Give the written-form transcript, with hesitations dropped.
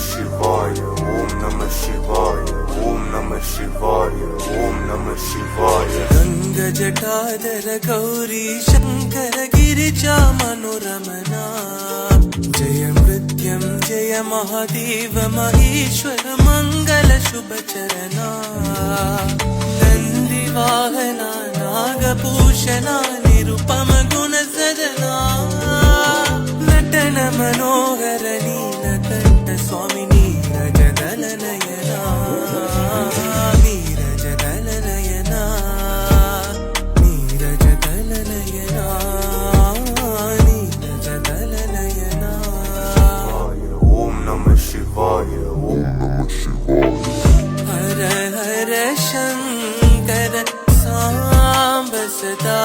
Shivaya, Om Namah Shivaya, Om Namah Shivaya, Om Namah Shivaya. Ganga Jatadhara Gauri Shankara Girija Manoramana Jaya Mrityam Jaya Mahadeva Maheshwara Mangala Shubhacharana Nandi Vahana Nagabhushana Nirupama Gunasadana Natana Manohara Neelakanta Swami Neerajadala Nayana Neerajadala Nayana Neerajadala Nayana Neerajadala Nayana. Om Namah Shivaya, Om Namah Shivaya. Hara Hara Shankara Samba Sada